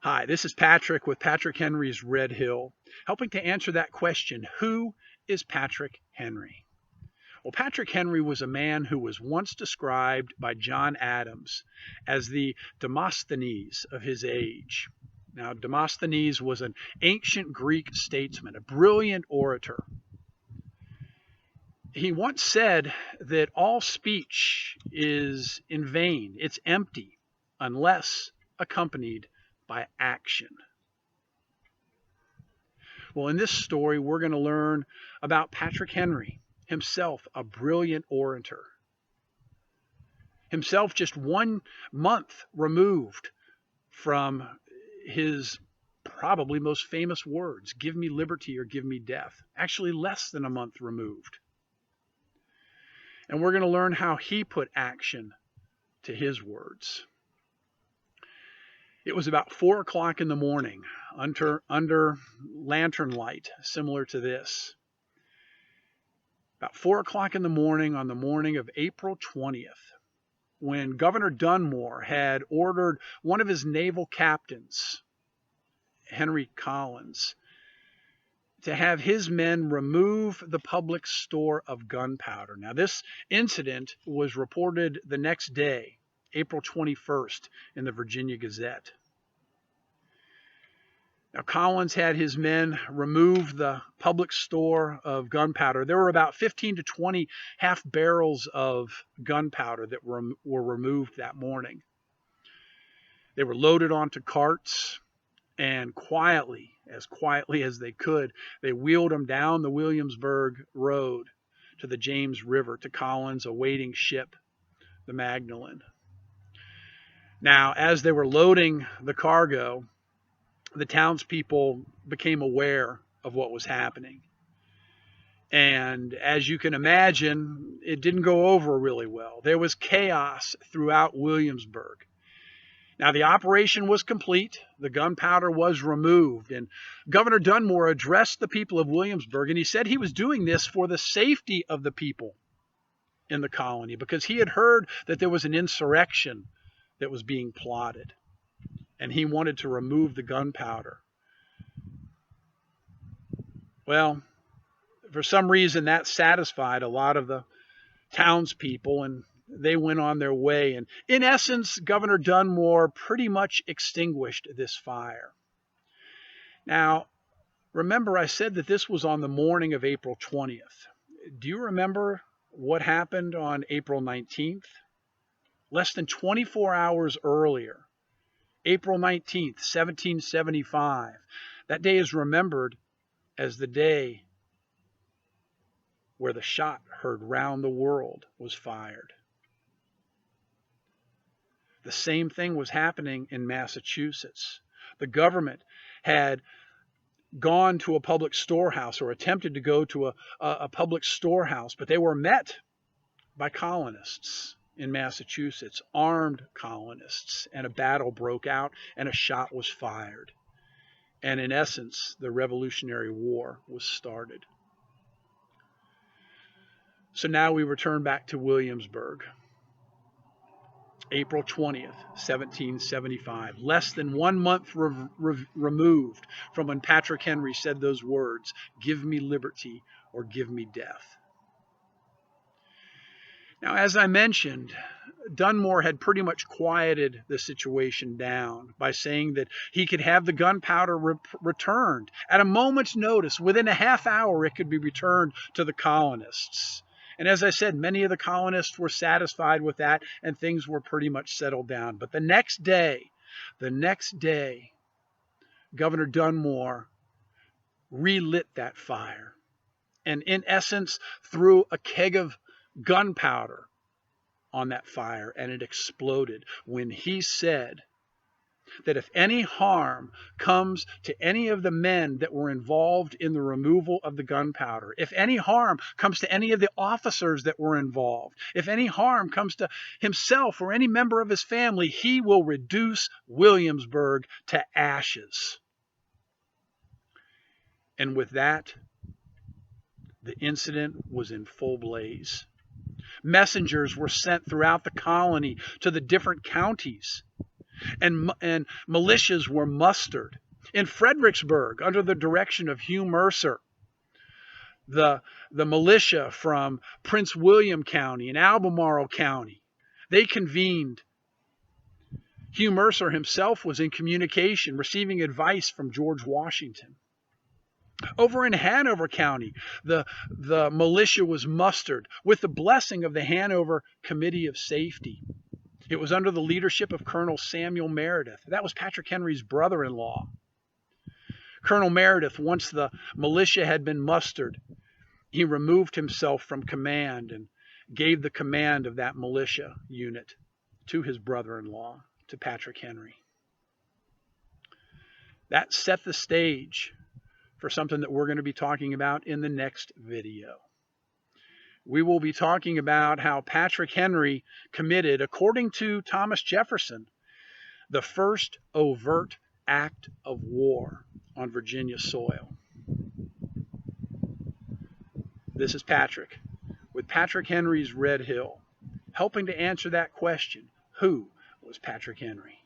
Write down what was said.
Hi, this is Patrick with Patrick Henry's Red Hill, helping to answer that question, who is Patrick Henry? Well, Patrick Henry was a man who was once described by John Adams as the Demosthenes of his age. Now, Demosthenes was an ancient Greek statesman, a brilliant orator. He once said that all speech is in vain, it's empty, unless accompanied by action. Well, in this story, we're going to learn about Patrick Henry, himself a brilliant orator, himself just 1 month removed from his probably most famous words, give me liberty or give me death, actually less than a month removed. And we're going to learn how he put action to his words. It was about 4 o'clock in the morning under lantern light, similar to this. About 4 o'clock in the morning on the morning of April 20th, when Governor Dunmore had ordered one of his naval captains, Henry Collins, to have his men remove the public store of gunpowder. Now, this incident was reported the next day, April 21st, in the Virginia Gazette. Now, Collins had his men remove the public store of gunpowder. There were about 15 to 20 half barrels of gunpowder that were removed that morning. They were loaded onto carts, and quietly as they could, they wheeled them down the Williamsburg Road to the James River to Collins' awaiting ship, the Magdalen. Now, as they were loading the cargo, the townspeople became aware of what was happening. And as you can imagine, it didn't go over really well. There was chaos throughout Williamsburg. Now, the operation was complete. The gunpowder was removed. And Governor Dunmore addressed the people of Williamsburg, and he said he was doing this for the safety of the people in the colony, because he had heard that there was an insurrection that was being plotted, and he wanted to remove the gunpowder. Well, for some reason, that satisfied a lot of the townspeople, and they went on their way. And in essence, Governor Dunmore pretty much extinguished this fire. Now, remember I said that this was on the morning of April 20th. Do you remember what happened on April 19th? Less than 24 hours earlier, April 19th, 1775. That day is remembered as the day where the shot heard round the world was fired. The same thing was happening in Massachusetts. The government had gone to a public storehouse, or attempted to go to a public storehouse, but they were met by colonists in Massachusetts, armed colonists, and a battle broke out and a shot was fired. And in essence, the Revolutionary War was started. So now we return back to Williamsburg. April 20th, 1775, less than 1 month removed from when Patrick Henry said those words, give me liberty or give me death. Now, as I mentioned, Dunmore had pretty much quieted the situation down by saying that he could have the gunpowder returned. At a moment's notice, within a half hour, it could be returned to the colonists. And as I said, many of the colonists were satisfied with that, and things were pretty much settled down. But the next day, Governor Dunmore relit that fire, and in essence threw a keg of gunpowder on that fire, and it exploded when he said that if any harm comes to any of the men that were involved in the removal of the gunpowder, if any harm comes to any of the officers that were involved, if any harm comes to himself or any member of his family, he will reduce Williamsburg to ashes. And with that, the incident was in full blaze. Messengers were sent throughout the colony to the different counties. and militias were mustered. In Fredericksburg, under the direction of Hugh Mercer, the militia from Prince William County and Albemarle County, they convened. Hugh Mercer himself was in communication, receiving advice from George Washington. Over in Hanover County, the militia was mustered with the blessing of the Hanover Committee of Safety. It was under the leadership of Colonel Samuel Meredith. That was Patrick Henry's brother-in-law. Colonel Meredith, once the militia had been mustered, he removed himself from command and gave the command of that militia unit to his brother-in-law, to Patrick Henry. That set the stage for something that we're going to be talking about in the next video. We will be talking about how Patrick Henry committed, according to Thomas Jefferson, the first overt act of war on Virginia soil. This is Patrick with Patrick Henry's Red Hill, helping to answer that question: who was Patrick Henry?